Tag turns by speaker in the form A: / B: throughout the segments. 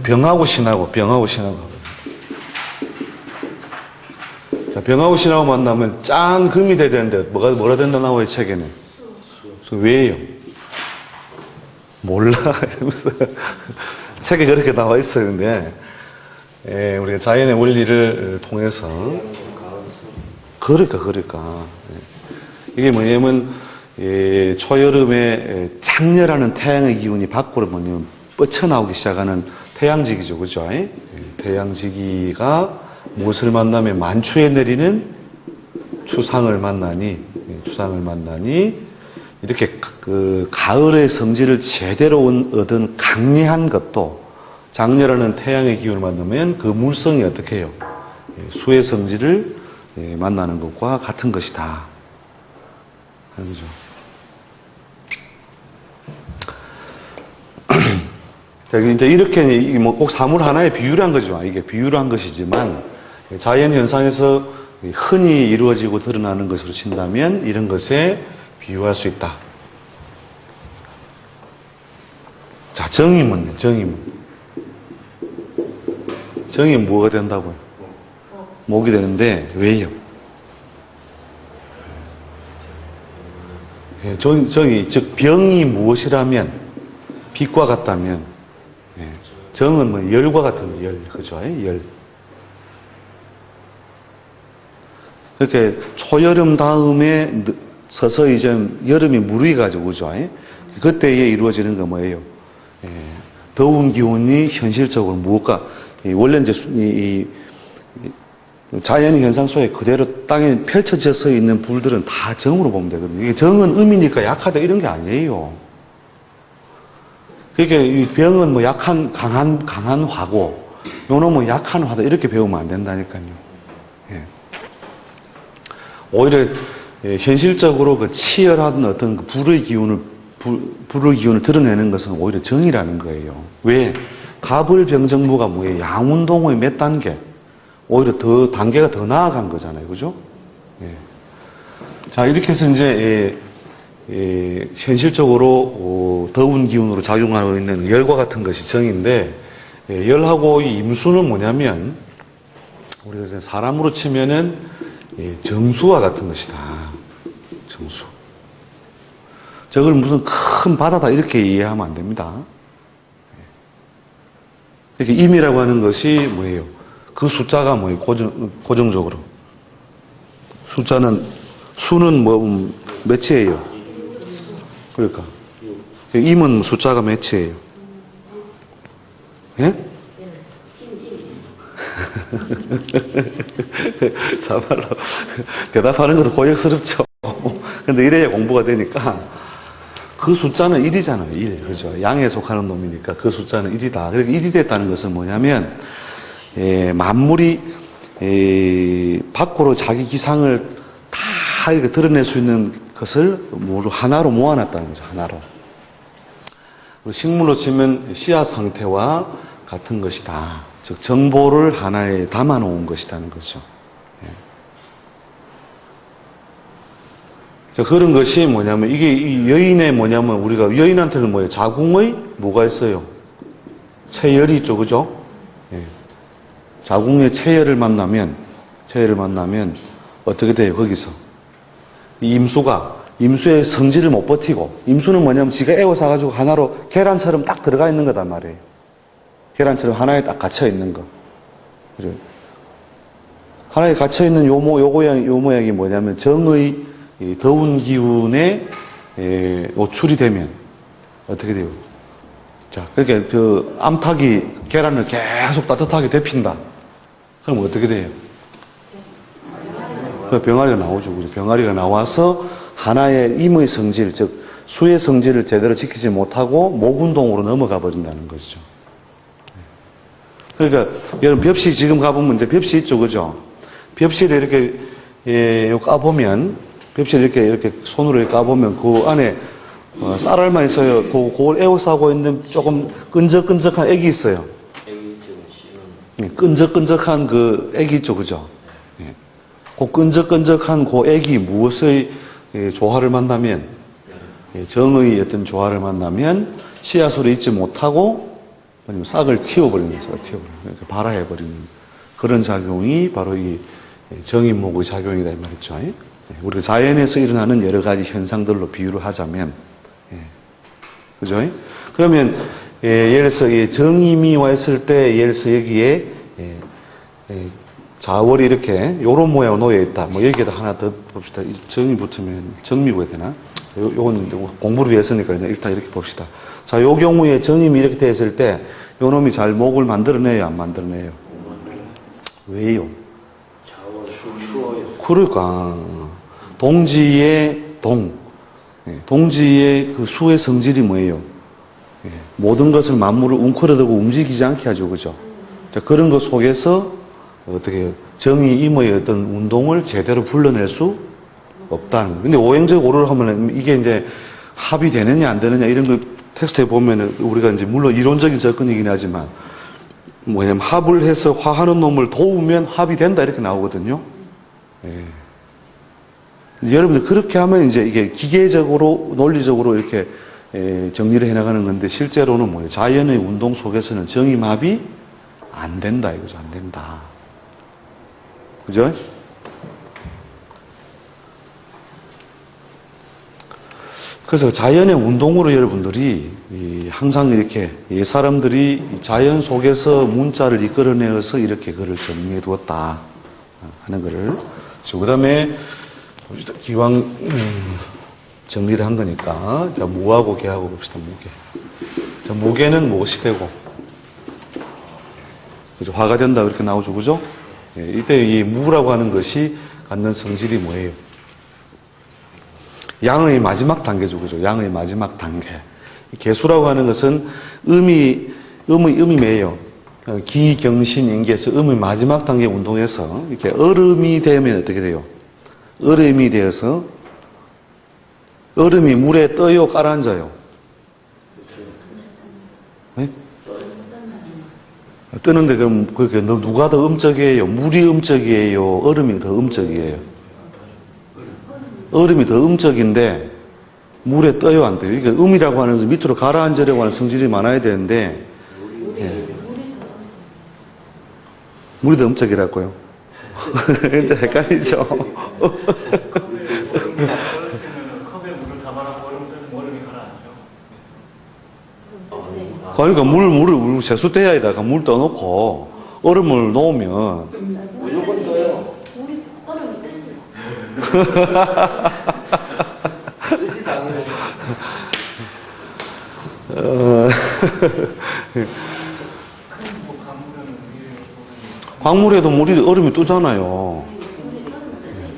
A: 병하고 신하고. 자, 병하고 신하고 만나면 짠 금이 돼야 되는데, 뭐라 된다 나와요, 책에는? 왜요? 몰라. 이러면서. 책에 그렇게 나와 있어요, 근데. 우리가 자연의 원리를 통해서. 그러니까. 이게 뭐냐면, 초여름에 장렬하는 태양의 기운이 밖으로 뭐냐면, 뻗쳐나오기 시작하는 태양지기죠, 그죠? 태양지기가 무엇을 만나면 만추에 내리는 추상을 만나니, 이렇게 그 가을의 성질을 제대로 얻은 강렬한 것도 장렬하는 태양의 기운을 만나면 그 물성이 어떻게 해요? 수의 성질을 만나는 것과 같은 것이다. 하는 거죠. 이제 이렇게 뭐 꼭 사물 하나의 비유를 한 거죠. 이게 비유를 한 것이지만 자연 현상에서 흔히 이루어지고 드러나는 것으로 친다면 이런 것에 비유할 수 있다. 자, 정임은 뭐가 된다고요? 목이 되는데 왜요? 정이 즉 병이 무엇이라면 빛과 같다면 정은 뭐 열과 같은 열, 그죠? 열. 그렇게 초여름 다음에 서서히 좀 여름이 무르익어가지고, 그죠? 그때에 이루어지는 거 뭐예요? 더운 기운이 현실적으로 무엇과, 원래 이제 자연의 현상 속에 그대로 땅에 펼쳐져 있는 불들은 다 정으로 보면 되거든요. 이게 정은 음이니까 약하다 이런 게 아니에요. 그러니까 이 병은 뭐 강한 화고, 요놈은 약한 화다 이렇게 배우면 안 된다니까요. 오히려 현실적으로 그 치열한 어떤 그 불의 기운을 드러내는 것은 오히려 정이라는 거예요. 왜? 갑을병정무가 뭐예요? 양운동의 몇 단계? 오히려 단계가 더 나아간 거잖아요. 그죠? 자, 이렇게 해서 이제, 현실적으로, 더운 기운으로 작용하고 있는 열과 같은 것이 정인데, 열하고 이 임수는 뭐냐면, 우리가 이제 사람으로 치면은, 정수와 같은 것이다. 정수. 저걸 무슨 큰 바다다 이렇게 이해하면 안 됩니다. 이렇게 임이라고 하는 것이 뭐예요? 그 숫자가 뭐예요? 고정적으로. 수는 몇이에요? 그러니까. 임은 숫자가 몇이에요? 예? 참말로 대답하는 것도 고역스럽죠. 근데 이래야 공부가 되니까 그 숫자는 1이잖아요. 1. 그죠? 양에 속하는 놈이니까 그 숫자는 1이다. 그러니까 1이 됐다는 것은 뭐냐면 만물이 밖으로 자기 기상을 다 이렇게 드러낼 수 있는 것을 모두 하나로 모아놨다는 거죠. 하나로. 식물로 치면 씨앗 상태와 같은 것이다. 즉 정보를 하나에 담아놓은 것이라는 거죠. 자, 그런 것이 뭐냐면 이게 이 여인의 뭐냐면 우리가 여인한테는 뭐예요? 자궁의 뭐가 있어요? 체열이 있죠, 그죠? 자궁의 체열을 만나면 어떻게 돼요? 거기서 임수의 성질을 못 버티고, 임수는 뭐냐면 지가 애워싸가지고 하나로 계란처럼 딱 들어가 있는 거단 말이에요. 계란처럼 하나에 딱 갇혀 있는 거. 그죠? 하나에 갇혀 있는 요 모양이 뭐냐면 정의 더운 기운에 노출이 되면 어떻게 돼요? 자, 그렇게 그 암탉이 계란을 계속 따뜻하게 데핀다. 그럼 어떻게 돼요? 병아리가 나오죠. 그죠? 병아리가 나와서 하나의 임의 성질, 즉 수의 성질을 제대로 지키지 못하고 목운동으로 넘어가 버린다는 것이죠. 그러니까 여러분 벽시 지금 가보면 이제 벽시 있죠, 그죠? 벽시를 이렇게 까보면 벽시를 이렇게 손으로 까보면 그 안에 쌀알만 있어요. 그걸 에워싸고 있는 조금 끈적끈적한 액이 있어요. 끈적끈적한 그 액이 있죠, 그죠? 그 끈적끈적한 그 액이 무엇의 조화를 만나면 정의 어떤 조화를 만나면 씨앗으로 있지 못하고 아니면 싹을 틔워버리는 거죠. 틔워버리는. 발화해버리는 그런 작용이 바로 이 정인목의 작용이다 이 말이죠. 우리가 자연에서 일어나는 여러 가지 현상들로 비유를 하자면, 그죠? 그러면 예를 들어서 정임이 와 있을 때 예를 들어서 여기에 자월이 이렇게 요런 모양으로 놓여 있다. 뭐 여기에다 하나 더 봅시다. 정이 붙으면 정미고 해야 되나? 요건 공부를 위해서니까 일단 이렇게 봅시다. 자, 요 경우에 정임이 이렇게 되어 있을 때 요 놈이 잘 목을 만들어내요, 안 만들어내요? 왜요? 그러니까 동지의 동지의 그 수의 성질이 뭐예요? 모든 것을 만물을 웅크러들고 움직이지 않게 하죠, 그죠? 자, 그런 것 속에서 어떻게 정의 임의 어떤 운동을 제대로 불러낼 수 없다는 거예요. 근데 오행적 오류를 하면 이게 이제 합이 되느냐 안 되느냐 이런 거 텍스트에 보면은 우리가 이제 물론 이론적인 접근이긴 하지만 뭐냐면 합을 해서 화하는 놈을 도우면 합이 된다 이렇게 나오거든요. 여러분들 그렇게 하면 이제 이게 기계적으로 논리적으로 이렇게 정리를 해나가는 건데 실제로는 뭐예요? 자연의 운동 속에서는 정임합이 안 된다 이거죠. 안 된다. 그죠? 그래서 자연의 운동으로 여러분들이 항상 이렇게 사람들이 자연 속에서 문자를 이끌어내어서 이렇게 그걸 정리해 두었다 하는 거를. 그 다음에 기왕 정리를 한 거니까 자, 무하고 개하고 봅시다. 무게. 자, 무게는 무엇이 되고 그죠? 화가 된다 그렇게 나오죠. 그죠? 이때 이 무라고 하는 것이 갖는 성질이 뭐예요? 양의 마지막 단계죠. 그죠? 양의 마지막 단계. 개수라고 하는 것은 음이 뭐예요? 기경신인계에서 음의 마지막 단계 운동에서 이렇게 얼음이 되면 어떻게 돼요? 얼음이 되어서 얼음이 물에 떠요, 가라앉아요? 네? 뜨는데 그럼 그렇게 누가 더 음적이에요? 물이 음적이에요? 얼음이 더 음적이에요? 얼음이 더 음적인데 물에 떠요, 안 떠요? 그러니까 음이라고 하는 것은 밑으로 가라앉으려고 하는 성질이 많아야 되는데 물이 더 음적이라고요? 근데 헷갈리죠? 그러니까 물을 세수대야에다가 물 떠놓고 얼음을 놓으면
B: 무조건 떠요. 우리 얼음이 뜨지. 뜨지 당연히.
A: 광물에도 물이 얼음이 뜨잖아요.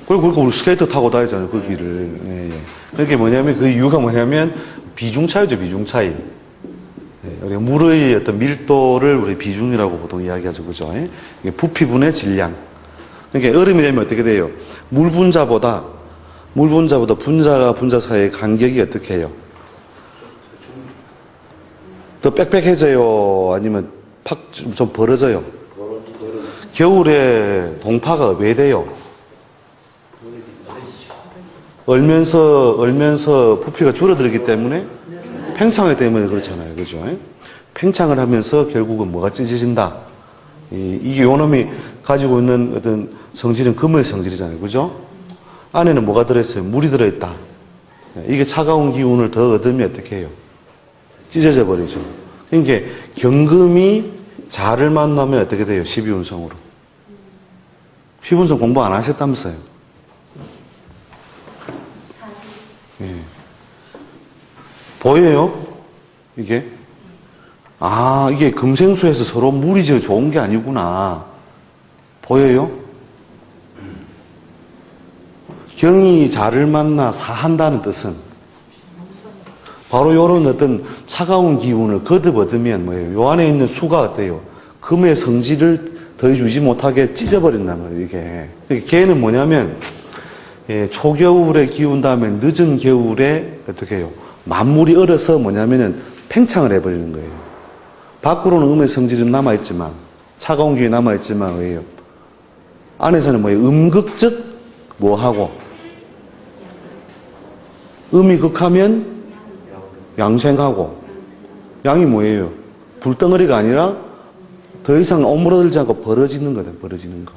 A: 그러니까 우리 스케이트 타고 다니잖아요, 그 길을. 그게 뭐냐면 그 이유가 뭐냐면 비중 차이죠, 비중 차이. 우리 물의 어떤 밀도를 우리 비중이라고 보통 이야기하죠, 그죠? 부피분의 질량. 그러니까 얼음이 되면 어떻게 돼요? 물 분자보다 분자와 분자 사이의 간격이 어떻게 해요? 더 빽빽해져요? 아니면 좀 벌어져요? 겨울에 동파가 왜 돼요? 얼면서 부피가 줄어들기 때문에 팽창하기 때문에 그렇잖아요. 그죠? 팽창을 하면서 결국은 뭐가 찢어진다? 이게 요놈이 가지고 있는 어떤 성질은 금의 성질이잖아요. 그죠? 안에는 뭐가 들어있어요? 물이 들어있다. 이게 차가운 기운을 더 얻으면 어떻게 해요? 찢어져 버리죠. 그러니까 경금이 자를 만나면 어떻게 돼요? 12운성으로. 12운성 공부 안 하셨다면서요? 예. 보여요? 이게? 아, 이게 금생수에서 서로 물이 저 좋은 게 아니구나. 보여요? 경이 자를 만나 사한다는 뜻은 바로 이런 어떤 차가운 기운을 거듭 얻으면 뭐예요? 요 안에 있는 수가 어때요? 금의 성질을 더 유지 못하게 찢어버린단 말이에요, 이게. 걔는 뭐냐면, 초겨울에 기운 다음에 늦은 겨울에 어떻게 해요? 만물이 얼어서 뭐냐면은 팽창을 해버리는 거예요. 밖으로는 음의 성질은 남아있지만, 차가운 기운이 남아있지만, 왜요? 안에서는 뭐예요? 음극적 뭐하고? 음이 극하면 양생하고. 양이 뭐예요? 불덩어리가 아니라 더 이상 오므러들지 않고 벌어지는 거다, 벌어지는 거.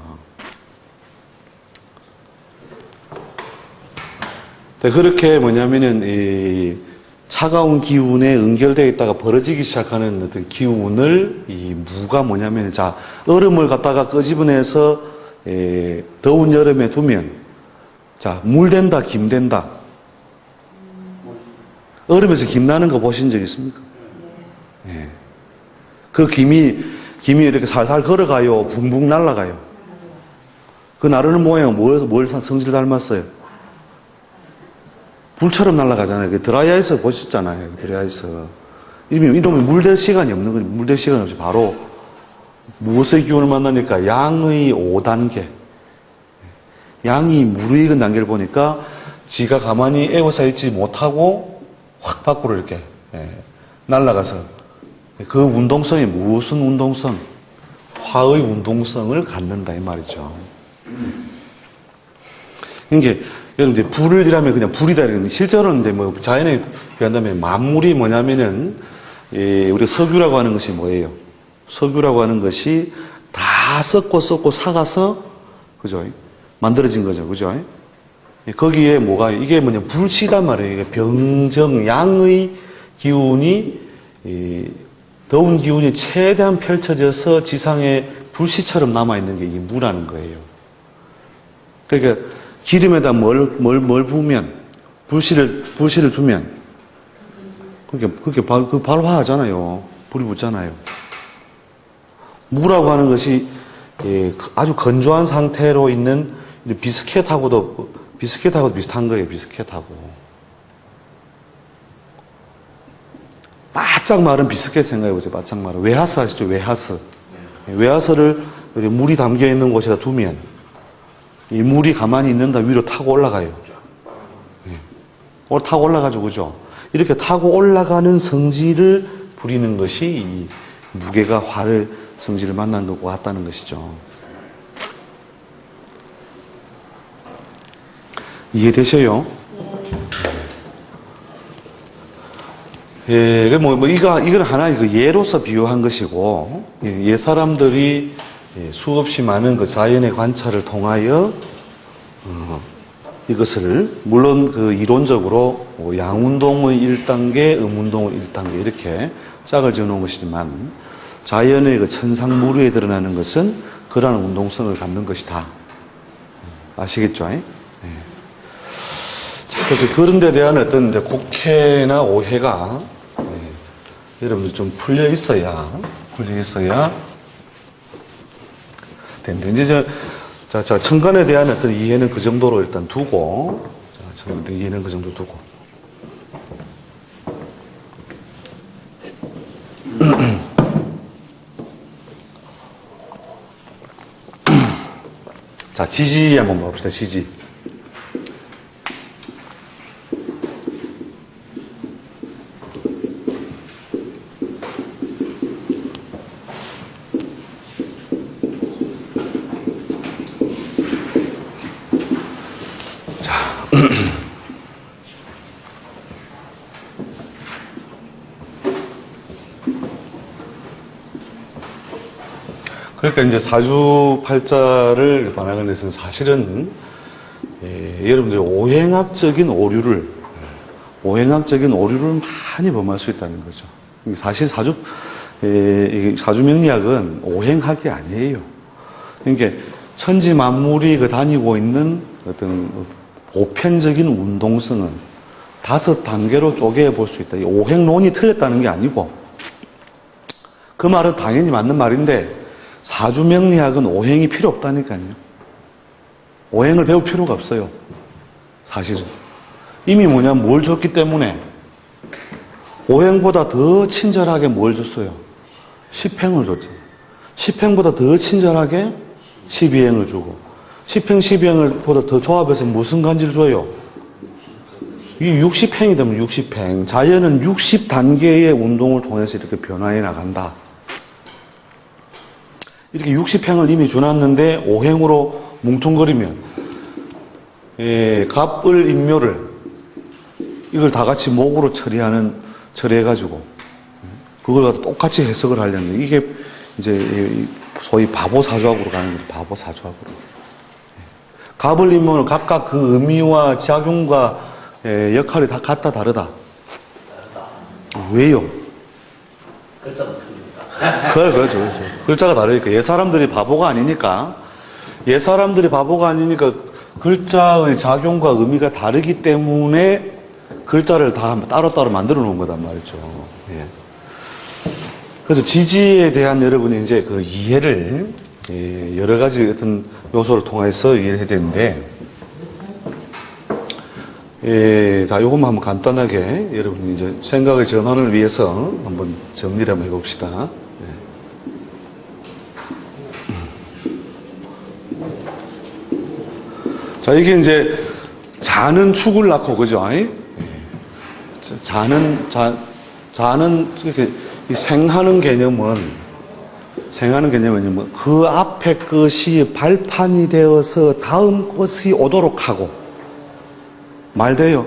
A: 그렇게 뭐냐면은, 이 차가운 기운에 연결되어 있다가 벌어지기 시작하는 어떤 기운을 이 무가 뭐냐면, 자, 얼음을 갖다가 끄집어내서 더운 여름에 두면, 자, 물 된다, 김 된다. 얼음에서 김 나는 거 보신 적 있습니까? 예. 그 김이 이렇게 살살 걸어가요? 붕붕 날아가요? 그 나르는 모양은 뭘 성질 닮았어요? 불처럼 날아가잖아요. 그 드라이아이스 보셨잖아요. 드라이아이스. 이놈이 물 될 시간이 없는 거죠. 물 될 시간이 없이 바로 무엇의 기운을 만나니까 양의 5단계. 양이 무르익은 단계를 보니까 지가 가만히 에워싸 있지 못하고 확 밖으로 이렇게 날아가서 그 운동성이 무슨 운동성? 화의 운동성을 갖는다 이 말이죠. 이게 여러분 이제 불이라면 그냥 불이다 이런 실제로는 이제 뭐 자연에 비한다면 만물이 뭐냐면은 우리 석유라고 하는 것이 뭐예요? 석유라고 하는 것이 다 썩고 삭아서 그죠? 만들어진 거죠, 그죠? 거기에 뭐가 이게 뭐냐 불씨단 말이에요. 이게 병정 양의 기운이 더운 기운이 최대한 펼쳐져서 지상에 불씨처럼 남아 있는 게 이 무라는 거예요. 그러니까 기름에다 뭘 부으면 불씨를 두면 그게 바로 화하잖아요. 불이 붙잖아요. 무라고 하는 것이 아주 건조한 상태로 있는 비스켓하고도 비슷한 거예요. 비스켓하고 바짝 마른 비스켓 생각해보세요. 바짝 마른 웨하스 아시죠? 웨하스를 물이 담겨 있는 곳에다 두면 이 물이 가만히 있는다 위로 타고 올라가요. 타고 올라가죠, 그죠? 이렇게 타고 올라가는 성질을 부리는 것이 이 무게가 화를 성질을 만난 것과 같다는 것이죠. 이해되셔요? 이건 하나의 그 예로서 비유한 것이고, 옛 사람들이 수없이 많은 그 자연의 관찰을 통하여, 이것을, 물론 그 이론적으로 양운동의 1단계, 음운동의 1단계 이렇게 짝을 지어 놓은 것이지만, 자연의 그 천상무르에 드러나는 것은 그러한 운동성을 갖는 것이다. 아시겠죠? 자, 그래서 그런 데 대한 어떤 이제 곡해나 오해가 여러분들 좀 풀려 있어야 되는데, 이제 자, 천간에 대한 어떤 이해는 그 정도로 일단 두고, 이해는 그 정도 두고. 자, 지지 한번 봅시다, 지지. 그러니까 이제 사주팔자를 반영을 해서는 사실은 여러분들이 오행학적인 오류를 많이 범할 수 있다는 거죠. 사실 사주명리학은 오행학이 아니에요. 그러니까 천지 만물이 그 다니고 있는 어떤 보편적인 운동성은 5단계로 쪼개 볼 수 있다. 이 오행론이 틀렸다는 게 아니고, 그 말은 당연히 맞는 말인데, 사주명리학은 오행이 필요 없다니까요. 오행을 배울 필요가 없어요. 사실은. 이미 뭘 줬기 때문에 오행보다 더 친절하게 뭘 줬어요? 10행을 줬잖아요. 10행보다 더 친절하게 12행을 주고, 10행, 12행보다 더 조합해서 무슨 간지를 줘요? 이게 60행이 되면 60행. 자연은 60단계의 운동을 통해서 이렇게 변화해 나간다. 이렇게 60행을 이미 줘놨는데 5행으로 뭉퉁거리면 갑을 인묘를 이걸 다 같이 목으로 처리해가지고 그걸 갖다 똑같이 해석을 하려면 이게 이제 소위 바보 사조학으로 가는 거죠. 바보 사조학으로. 갑을 입으면 각각 그 의미와 작용과 역할이 다 같다 다르다. 왜요?
B: 글자가 틀립니다.
A: 그렇죠. 글자가 다르니까. 옛 사람들이 바보가 아니니까. 옛 사람들이 바보가 아니니까 글자의 작용과 의미가 다르기 때문에 글자를 다 따로따로 만들어 놓은 거단 말이죠. 예. 그래서 지지에 대한 여러분이 이제 그 이해를 여러 가지 어떤 요소를 통해서 이해를 해야 되는데, 자, 요것만 한번 간단하게 여러분이 이제 생각의 전환을 위해서 한번 정리를 한번 해봅시다. 자, 이게 이제 자는 축을 낳고, 그죠? 자는 이렇게 이 생하는 개념은 그 앞에 것이 발판이 되어서 다음 것이 오도록 하고, 말돼요?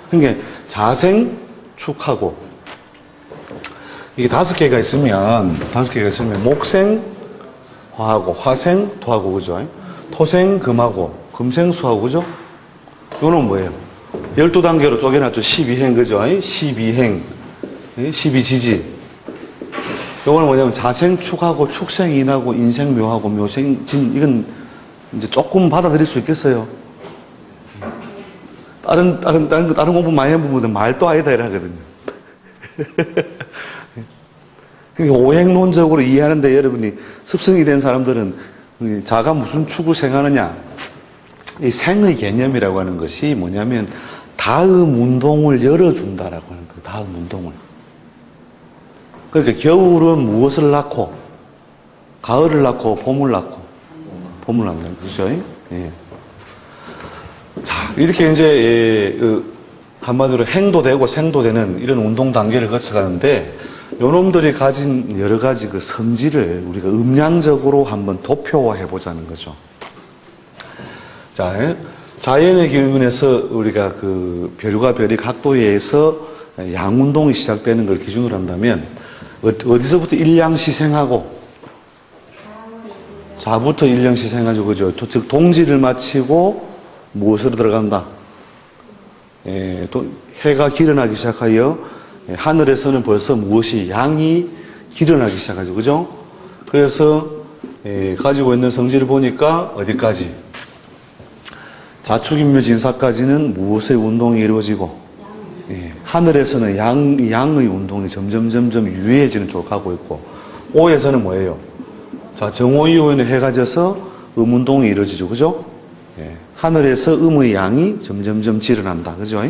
A: 그러니까 자생축하고, 이게 다섯 개가 있으면 목생, 화하고, 화생, 토하고, 그죠? 토생, 금하고, 금생, 수하고, 그죠? 이거는 뭐예요? 12단계로 쪼개놨죠. 12행, 그죠? 12행, 12지지. 이거는 뭐냐면 자생축하고, 축생인하고, 인생묘하고, 묘생진, 이건 이제 조금 받아들일 수 있겠어요. 다른 공부 많이 한 분들은 말도 아니다 이라 하거든요. 그러니까 오행론적으로 이해하는데 여러분이 습성이 된 사람들은 자가 무슨 축을 생하느냐. 이 생의 개념이라고 하는 것이 뭐냐면 다음 운동을 열어준다라고 하는 거예요. 다음 운동을. 그러니까 겨울은 무엇을 낳고, 가을을 낳고, 봄을 낳고, 봄을 낳는다는 거죠. 예. 자, 이렇게 이제 한마디로 행도 되고 생도 되는 이런 운동 단계를 거쳐가는데, 요놈들이 가진 여러 가지 그 성질을 우리가 음량적으로 한번 도표화해 보자는 거죠. 자, 자연의 기운에서 우리가 그 별과 별이 각도에 의해서 양운동이 시작되는 걸 기준으로 한다면, 어디서부터 일양시생하고, 자부터 일양시생하죠. 그죠? 즉, 동지를 마치고 무엇으로 들어간다? 해가 기른하기 시작하여 하늘에서는 벌써 무엇이 양이 기른하기 시작하죠. 그죠? 그래서 가지고 있는 성질을 보니까 어디까지? 자축인묘진사까지는 무엇의 운동이 이루어지고, 하늘에서는 양의 운동이 점점 유해해지는 쪽으로 가고 있고, 오에서는 뭐예요? 자, 정오 이후에는 해가 져서 음운동이 이루어지죠. 그죠? 하늘에서 음의 양이 점점 질어난다. 그죠?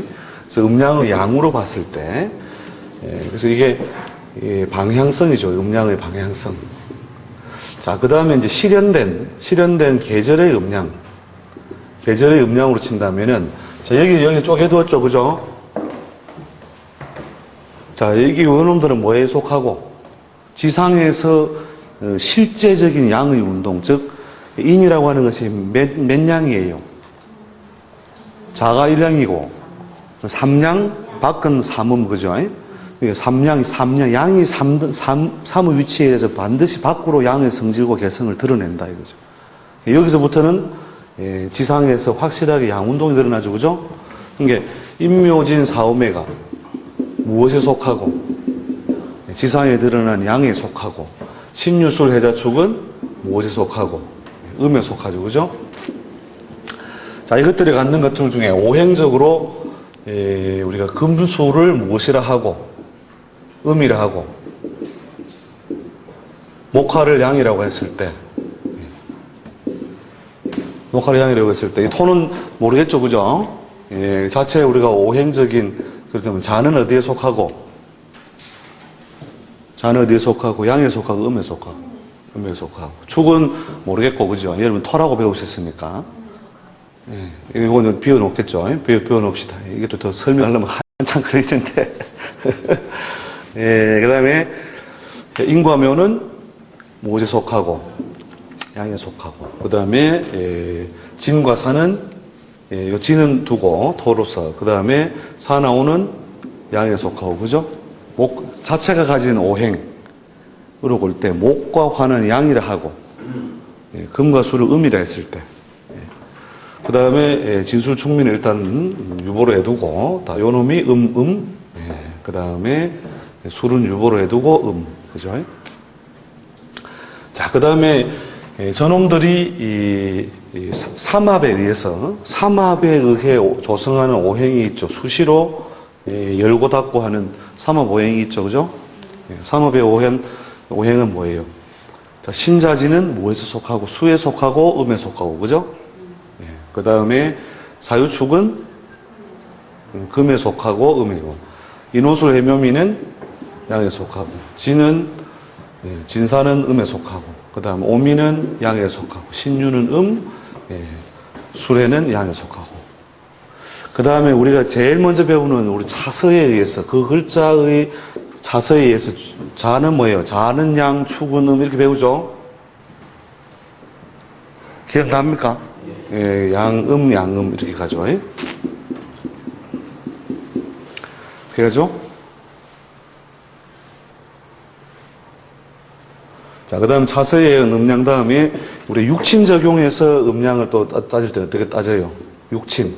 A: 그래서 음양의 양으로 봤을 때, 그래서 이게 방향성이죠. 음양의 방향성. 자, 그 다음에 이제 실현된 계절의 음양. 계절의 음양으로 친다면은, 자, 여기 쪼개두었죠. 그죠? 자, 여기 요놈들은 뭐에 속하고? 지상에서 실제적인 양의 운동, 즉, 인이라고 하는 것이 몇 양이에요? 자가 1양이고, 3양, 밖은 3음, 그죠? 양이 3의 위치에 대해서 반드시 밖으로 양의 성질과 개성을 드러낸다, 이거죠. 여기서부터는 지상에서 확실하게 양운동이 드러나죠, 그죠? 그러니까 인묘진 사오매가 무엇에 속하고, 지상에 드러난 양에 속하고, 신유술 해자축은 무엇에 속하고, 음에 속하죠, 그죠? 자, 이것들이 갖는 것들 중에 오행적으로 우리가 금수를 무엇이라 하고, 음이라 하고, 목화를 양이라고 했을 때, 이 토는 모르겠죠, 그죠? 자체 우리가 오행적인, 그렇다면 자는 어디에 속하고, 양에 속하고, 음에 속하고, 축은 모르겠고, 그죠? 여러분 토라고 배우셨으니까. 이거는 비워놓겠죠? 비워놓읍시다. 이것도 더 설명하려면 한참 걸리는데. 그 다음에, 인과묘는 무엇에 속하고, 양에 속하고, 그 다음에, 진과 사는, 요 진은 두고, 토로서, 그 다음에, 사나오는 양에 속하고, 그죠? 목 자체가 가진 오행으로 볼 때, 목과 화는 양이라 하고, 예, 금과 수를 음이라 했을 때. 그 다음에 진술 충민을 일단 유보로 해두고, 요 놈이 예, 그 다음에 술은 유보로 해두고 그죠? 자, 그 다음에 저놈들이 이 삼합에 의해서, 삼합에 의해 조성하는 오행이 있죠. 수시로 열고 닫고 하는 삼합 오행이 있죠. 그죠? 삼합의 오행은 뭐예요? 자, 신자지는 무에서 속하고, 수에 속하고, 음에 속하고, 그죠? 그 다음에 사유축은 금에 속하고, 음이고, 인호술 해묘미는 양에 속하고, 진사는 음에 속하고, 그 다음 오미는 양에 속하고, 신유는 술에는 양에 속하고. 그 다음에 우리가 제일 먼저 배우는 우리 차서에 의해서, 그 글자의 차서에 의해서, 자는 뭐예요? 자는 양, 축은 이렇게 배우죠? 기억납니까? 예, 양음 이렇게 가죠. 그래죠? 자, 그 다음 차서의 음양 다음에 우리 육친 적용해서 음양을 또 따질 때 어떻게 따져요? 육친.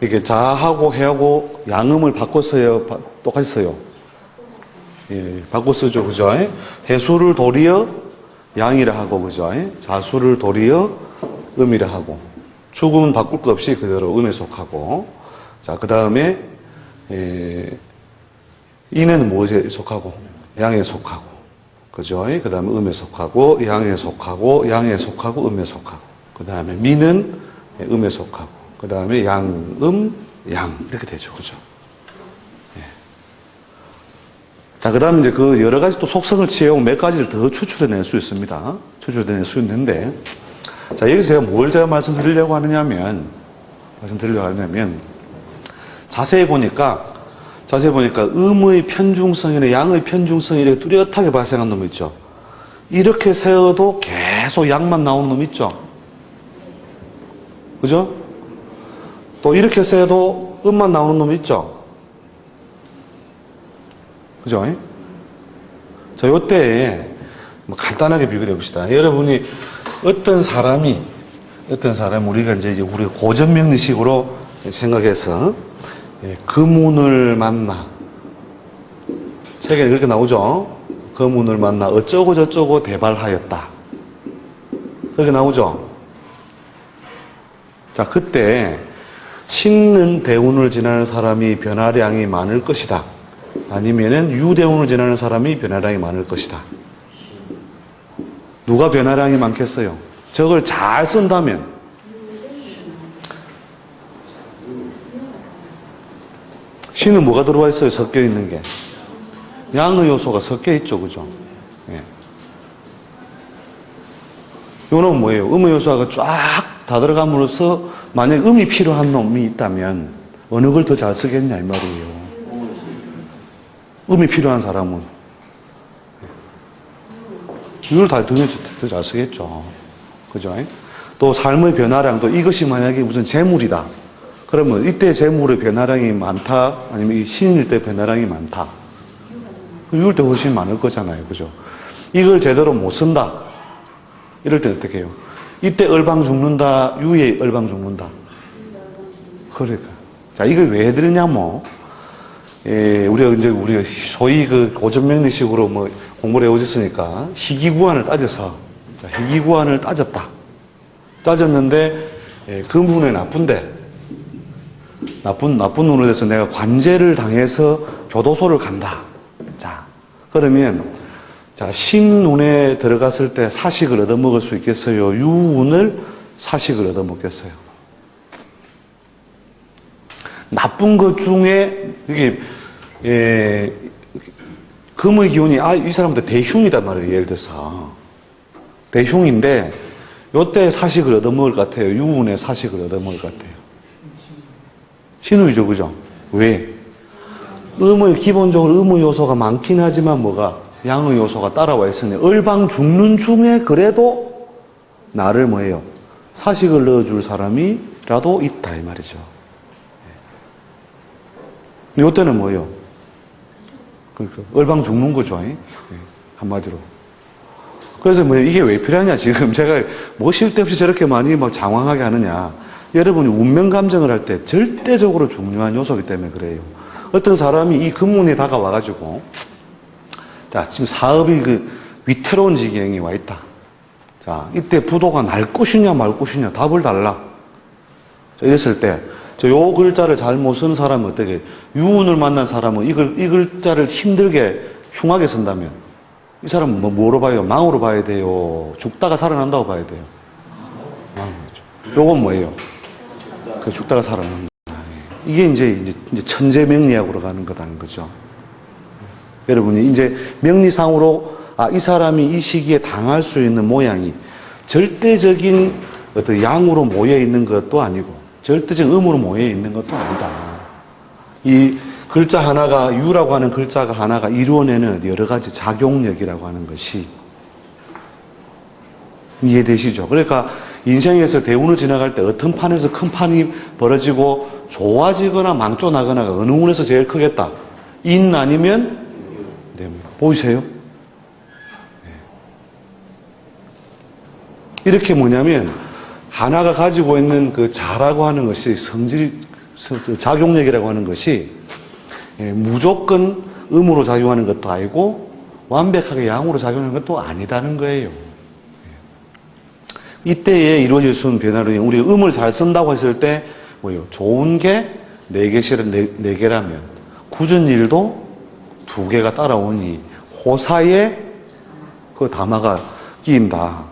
A: 이게 자하고 해하고 양음을 바꿔 써요? 똑같이 써요? 예, 바꿔 쓰죠. 그죠? 해수를 도리어 양이라 하고, 그죠? 자수를 도리어 음이라 하고, 축음은 바꿀 것 없이 그대로 음에 속하고, 자, 그 다음에, 이는 무엇에 속하고? 양에 속하고, 그죠? 그 다음에 음에 속하고, 양에 속하고, 양에 속하고, 음에 속하고, 그 다음에 미는 음에 속하고, 그 다음에 양, 이렇게 되죠. 그죠? 자, 그 다음에 이제 그 여러 가지 또 속성을 취해온 몇 가지를 더 추출해낼 수 있습니다. 추출해낼 수 있는데, 자, 여기서 제가 말씀드리려고 하냐면, 자세히 보니까 음의 편중성이나 양의 편중성이 이렇게 뚜렷하게 발생한 놈 있죠. 이렇게 세어도 계속 양만 나오는 놈 있죠. 그죠? 또 이렇게 세어도 음만 나오는 놈 있죠. 그죠? 자, 요때 뭐 간단하게 비교해 봅시다. 여러분이 어떤 사람이 우리가 이제 우리 고전명리식으로 생각해서 금운을 만나, 책에 그렇게 나오죠. 금운을 만나 어쩌고 저쩌고 대발하였다. 그렇게 나오죠. 자, 그때 신은 대운을 지나는 사람이 변화량이 많을 것이다. 아니면은 유대운을 지나는 사람이 변화량이 많을 것이다. 누가 변화량이 많겠어요? 저걸 잘 쓴다면. 신은 뭐가 들어와 있어요? 섞여 있는 게. 양의 요소가 섞여 있죠. 그죠? 예. 요놈은 뭐예요? 음의 요소가 쫙 다 들어감으로써 만약 음이 필요한 놈이 있다면 어느 걸 더 잘 쓰겠냐 이 말이에요. 음이 필요한 사람은 이걸 더 잘 쓰겠죠. 그죠? 또 삶의 변화량도 이것이 만약에 무슨 재물이다. 그러면 이때 재물의 변화량이 많다. 아니면 이 신일 때 변화량이 많다. 이럴 때 훨씬 많을 거잖아요. 그죠? 이걸 제대로 못 쓴다. 이럴 때 어떻게 해요? 이때 얼방 죽는다. 유에 얼방 죽는다. 그러니까. 자, 이걸 왜 해드리냐면, 우리가 소위 그 고전명리식으로 뭐 공부를 해오셨으니까 희귀구안을 따져서, 자, 희귀구안을 따졌다. 따졌는데, 그 문에 나쁜 눈을 해서 내가 관제를 당해서 교도소를 간다. 자, 그러면, 자, 신운에 들어갔을 때 사식을 얻어먹을 수 있겠어요? 유운을 사식을 얻어먹겠어요? 나쁜 것 중에, 이게, 금의 기운이, 이 사람들 대흉이단 말이에요. 예를 들어서. 대흉인데, 요때 사식을 얻어먹을 것 같아요. 유운에 사식을 얻어먹을 것 같아요. 신운이죠, 그죠? 왜? 기본적으로 음의 요소가 많긴 하지만 양의 요소가 따라와 있으니, 얼방 죽는 중에 그래도 나를 뭐예요? 사식을 넣어줄 사람이라도 있다, 이 말이죠. 이때는 뭐예요? 그러니까 얼방 죽는 거죠. 예? 한마디로. 그래서 뭐 이게 왜 필요하냐? 지금 제가 뭐 쓸데없이 저렇게 많이 막 장황하게 하느냐? 여러분이 운명 감정을 할 때 절대적으로 중요한 요소이기 때문에 그래요. 어떤 사람이 이 금운에 다가와가지고, 자, 지금 사업이 그 위태로운 지경이 와 있다. 자, 이때 부도가 날 것이냐 말 것이냐 답을 달라. 자, 이랬을 때, 요 글자를 잘못 쓴 사람은 어떻게, 유운을 만난 사람은 이 글자를 힘들게 흉하게 쓴다면, 이 사람은 뭐로 봐요? 망으로 봐야 돼요? 죽다가 살아난다고 봐야 돼요? 망이죠. 요건 뭐예요? 그 죽다가 살아난다. 이게 이제 천재명리학으로 가는 거다는 거죠. 여러분이 이제 명리상으로 이 사람이 이 시기에 당할 수 있는 모양이 절대적인 어떤 양으로 모여 있는 것도 아니고 절대적인 음으로 모여 있는 것도 아니다. 이 글자 하나가 유라고 하는 글자가 하나가 이루어내는 여러 가지 작용력이라고 하는 것이 이해되시죠? 그러니까 인생에서 대운을 지나갈 때 어떤 판에서 큰 판이 벌어지고 좋아지거나 망조나거나가 어느 운에서 제일 크겠다. 인 아니면 네, 보이세요? 네. 이렇게 뭐냐면 하나가 가지고 있는 그 자라고 하는 것이 작용력이라고 하는 것이 무조건 음으로 작용하는 것도 아니고 완벽하게 양으로 작용하는 것도 아니다는 거예요. 이때에 이루어질 수 있는 변화로 우리 음을 잘 쓴다고 했을 때 뭐예요? 좋은 게 4개라면 굳은 일도 2개가 따라오니 호사에 그 담화가 끼인다.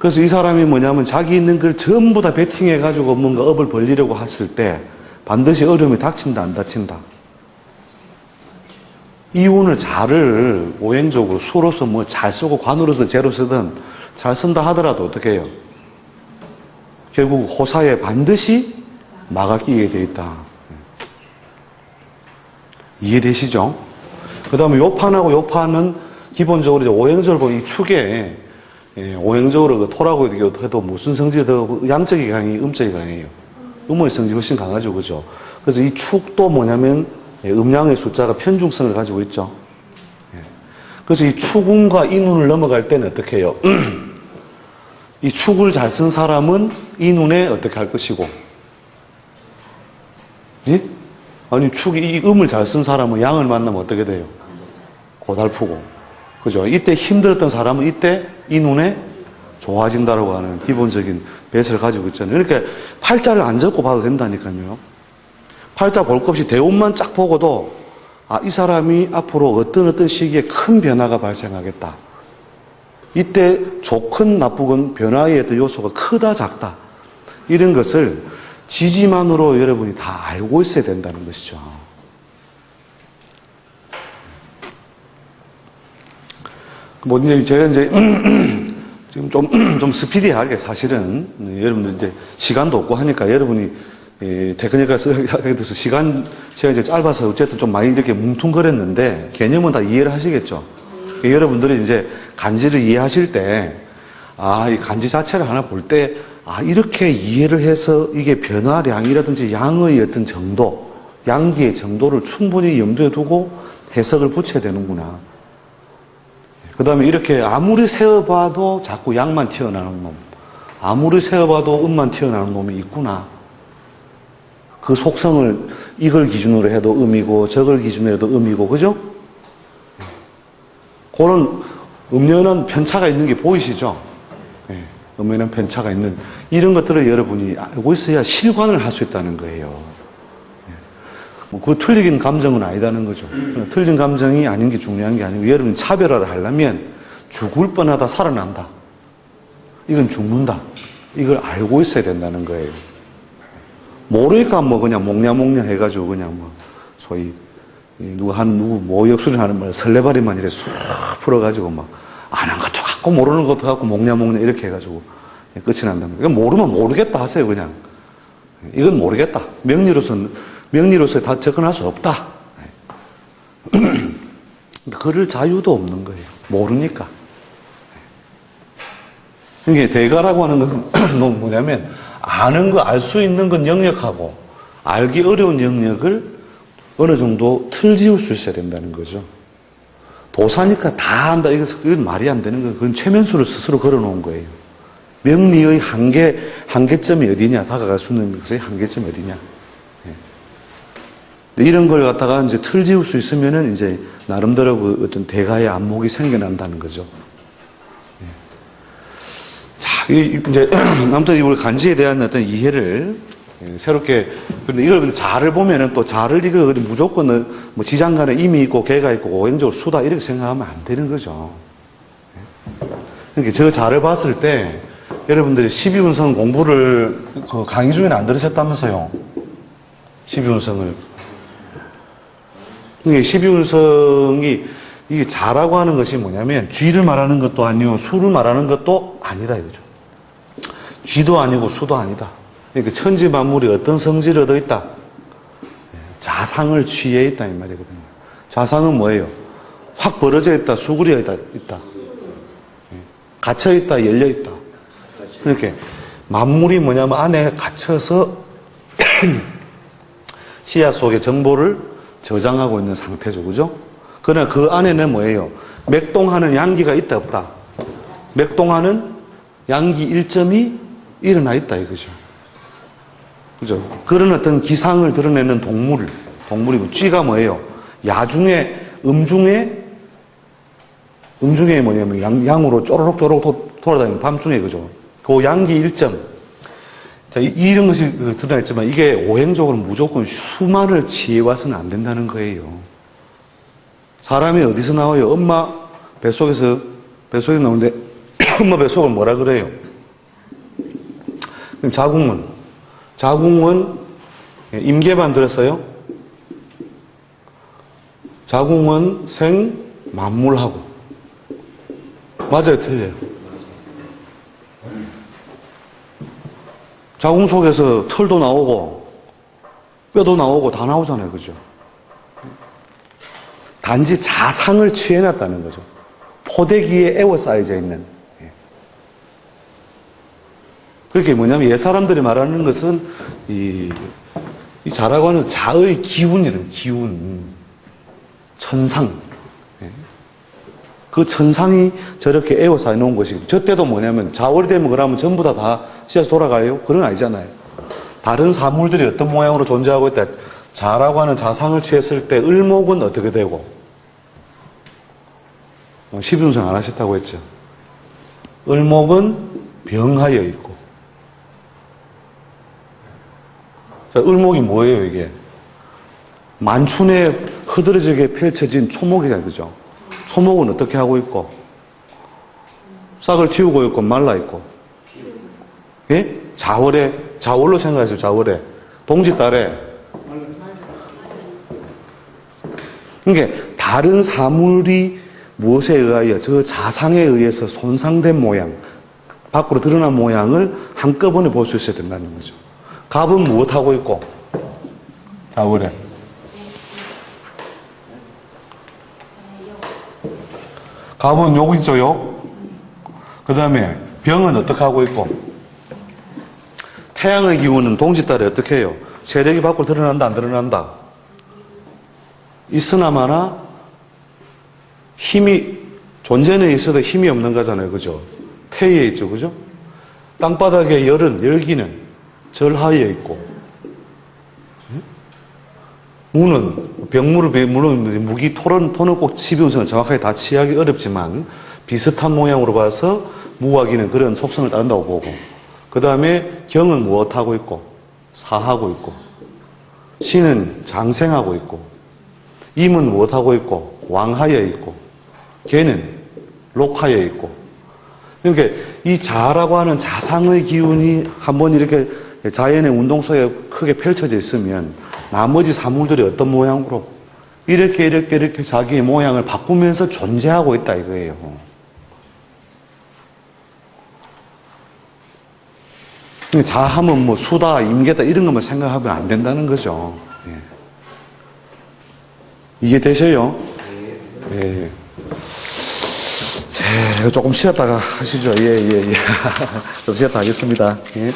A: 그래서 이 사람이 뭐냐면 자기 있는 걸 전부 다 베팅해가지고 뭔가 업을 벌리려고 했을 때 반드시 어려움이 닥친다 안 닥친다. 이 운을 잘을 오행적으로 수로서 뭐 잘 쓰고 관으로서 재로 쓰든 잘 쓴다 하더라도 어떻게 해요? 결국 호사에 반드시 마가 끼게 돼 있다. 이해되시죠? 그 다음에 요 판하고 요 판은 기본적으로 이제 오행적으로 보면 이 축에 오행적으로 그 토라고 해도 무슨 성질이 더 양적이 강해, 음적이 강해요. 음의 성질이 훨씬 강하죠, 그죠? 그래서 이 축도 뭐냐면 음양의 숫자가 편중성을 가지고 있죠. 그래서 이 축운과 인운을 넘어갈 때는 어떻게 해요? 이 축을 잘 쓴 사람은 인운에 어떻게 할 것이고, 예? 아니 이 음을 잘 쓴 사람은 양을 만나면 어떻게 돼요? 고달프고, 그죠? 이때 힘들었던 사람은 이때 인운에 좋아진다라고 하는 기본적인 배설을 가지고 있잖아요. 그러니까 팔자를 안 적고 봐도 된다니까요. 팔자 볼 것 없이 대운만 쫙 보고도 이 사람이 앞으로 어떤 시기에 큰 변화가 발생하겠다. 이때 좋건 나쁘건 변화의 어떤 요소가 크다 작다. 이런 것을 지지만으로 여러분이 다 알고 있어야 된다는 것이죠. 뭐 이제 제가 이제 지금 좀 스피디하게 사실은 여러분들 이제 시간도 없고 하니까 여러분이 테크니컬에서 하게 돼서 제가 이제 짧아서 어쨌든 좀 많이 이렇게 뭉퉁거렸는데 개념은 다 이해를 하시겠죠. 여러분들이 이제 간지를 이해하실 때, 이 간지 자체를 하나 볼 때, 이렇게 이해를 해서 이게 변화량이라든지 양의 어떤 정도, 양기의 정도를 충분히 염두에 두고 해석을 붙여야 되는구나. 그 다음에 이렇게 아무리 세어봐도 자꾸 양만 튀어나오는 놈, 아무리 세어봐도 음만 튀어나오는 놈이 있구나. 그 속성을 이걸 기준으로 해도 음이고 저걸 기준으로 해도 음이고, 그죠? 그런 음연한 편차가 있는 게 보이시죠? 음연한 편차가 있는 이런 것들을 여러분이 알고 있어야 실관을 할 수 있다는 거예요. 그 틀린 감정은 아니다는 거죠. 틀린 감정이 아닌 게 중요한 게 아니고 여러분이 차별화를 하려면 죽을 뻔하다 살아난다. 이건 죽는다. 이걸 알고 있어야 된다는 거예요. 모르니까 뭐 그냥 몽냐몽냐 해가지고 그냥 뭐 소위 누구 모욕술을 하는 말 설레발이만 이렇게 쑥 풀어가지고 막 아는 것도 같고 모르는 것도 같고 몽냐몽냐 이렇게 해가지고 끝이 난다는 거예요. 모르면 모르겠다 하세요 그냥. 이건 모르겠다. 명리로서 다 접근할 수 없다. 그럴 자유도 없는 거예요. 모르니까. 이게 대가라고 하는 것은 뭐냐면 아는 거, 알 수 있는 건 영역하고 알기 어려운 영역을 어느 정도 틀 지울 수 있어야 된다는 거죠. 도사니까 다 안다. 이건 말이 안 되는 거예요. 그건 최면수를 스스로 걸어놓은 거예요. 명리의 한계점이 어디냐, 다가갈 수 있는 것의 한계점이 어디냐. 예. 이런 걸 갖다가 이제 틀 지울 수 있으면은 이제 나름대로 그 어떤 대가의 안목이 생겨난다는 거죠. 예. 자, 이제 아무튼 우리 간지에 대한 어떤 이해를 새롭게, 근데 이걸 자를 보면은 또 자를 이걸 무조건 뭐 지장간에 임이 있고 개가 있고 오행적으로 수다 이렇게 생각하면 안 되는 거죠. 그러니까 저 자를 봤을 때 여러분들이 12운성 공부를 그 강의 중에는 안 들으셨다면서요. 12운성을. 그러니까 12운성이 이게 자라고 하는 것이 뭐냐면 쥐를 말하는 것도 아니고 수를 말하는 것도 아니다 이거죠. 쥐도 아니고 수도 아니다. 그러니까 천지 만물이 어떤 성질을 얻어 있다? 자상을 취해 있다 이 말이거든요. 자상은 뭐예요? 확 벌어져 있다, 수그려 있다. 갇혀 있다, 열려 있다. 그러니까 만물이 뭐냐면 안에 갇혀서 씨앗 속의 정보를 저장하고 있는 상태죠, 그죠? 그러나 그 안에는 뭐예요? 맥동하는 양기가 있다, 없다? 맥동하는 양기 일점이 일어나 있다 이거죠. 그죠? 그런 어떤 기상을 드러내는 동물이고, 쥐가 뭐예요? 야중에, 음중에 뭐냐면 양으로 쪼로록 돌아다니는 밤중에, 그죠? 그 양기 일점. 자, 이런 것이 드러났지만 이게 오행적으로 무조건 수만을 취해와서는 안 된다는 거예요. 사람이 어디서 나와요? 엄마 뱃속에서 나오는데, 엄마 뱃속을 뭐라 그래요? 자궁은 임계만 들었어요? 자궁은 생, 만물하고. 맞아요, 틀려요? 자궁 속에서 털도 나오고, 뼈도 나오고, 다 나오잖아요, 그죠? 단지 자상을 취해놨다는 거죠. 포대기에 에워싸여져 있는. 그게 뭐냐면 옛 사람들이 말하는 것은 이 자라고 하는 자의 기운이라는 기운, 천상. 그 천상이 저렇게 에워싸여 놓은 것이, 저 때도 뭐냐면 자월이 되면 그러면 전부 다 씨앗이 돌아가요? 그런 건 아니잖아요. 다른 사물들이 어떤 모양으로 존재하고 있다. 자라고 하는 자상을 취했을 때 을목은 어떻게 되고? 12운성 안 하셨다고 했죠. 을목은 병하여 있고. 자, 을목이 뭐예요, 이게? 만춘에 흐드러지게 펼쳐진 초목이다, 그죠? 초목은 어떻게 하고 있고? 싹을 틔우고 있고, 말라 있고. 예? 자월로 생각하세요, 자월에. 동짓달에. 그러니까, 다른 사물이 무엇에 의하여, 저 자상에 의해서 손상된 모양, 밖으로 드러난 모양을 한꺼번에 볼 수 있어야 된다는 거죠. 갑은 무엇하고 있고? 자월에. 갑은 욕 있죠, 욕? 그 다음에 병은 어떻게 하고 있고? 태양의 기운은 동짓달에 어떻게 해요? 세력이 밖으로 드러난다, 안 드러난다? 있으나마나 힘이, 존재는 있어도 힘이 없는 거잖아요, 그죠? 태에 있죠, 그죠? 땅바닥의 열기는 절하에 있고, 물은 무기, 토는 꼭 12운성을 정확하게 다 취하기 어렵지만 비슷한 모양으로 봐서 무화기는 그런 속성을 따른다고 보고, 그 다음에 경은 무엇하고 있고? 사하고 있고, 신은 장생하고 있고, 임은 무엇하고 있고? 왕하여 있고, 개는 록하여 있고. 그러니까 이 자라고 하는 자상의 기운이 한번 이렇게 자연의 운동 속에 크게 펼쳐져 있으면 나머지 사물들이 어떤 모양으로 이렇게 자기의 모양을 바꾸면서 존재하고 있다 이거예요. 자하면 뭐 수다, 임계다 이런 것만 생각하면 안 된다는 거죠. 예. 이해되셔요? 예. 예, 조금 쉬었다가 하시죠. 예. 좀 쉬었다 하겠습니다. 예.